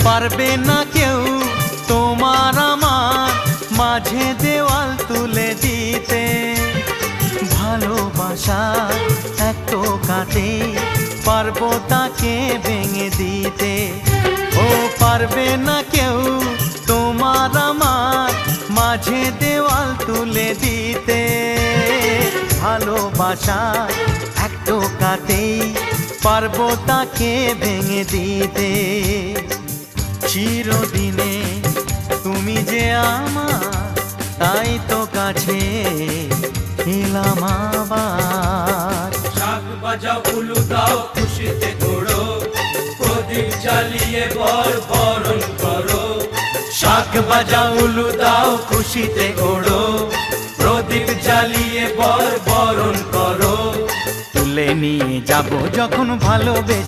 পারবে না কেউ তোমার আমার মাঝে দেওয়াল তুলে দিতে। ভালোবাসা এক টোকাতে পারবো তাকে ভেঙে দিতে। ও পারবে না কেউ তোমার আমার মাঝে দেওয়াল তুলে দিতে। ভালোবাসা এক টোকাতেই পারবো তাকে ভেঙে দিতে। চিরদিনে তুমি যে আমার, তাই তো কাছে এলাম আবার। শাক বাজাও উলু দাও খুশিতে ঘোড়ো, প্রদীপ জ্বালিয়ে বরণ করো। শাক বাজাও উলু দাও খুশিতে ওড়ো, প্রদীপ জ্বালিয়ে বরণ করো। তুলে নিয়ে যাব যখন ভালোবেসে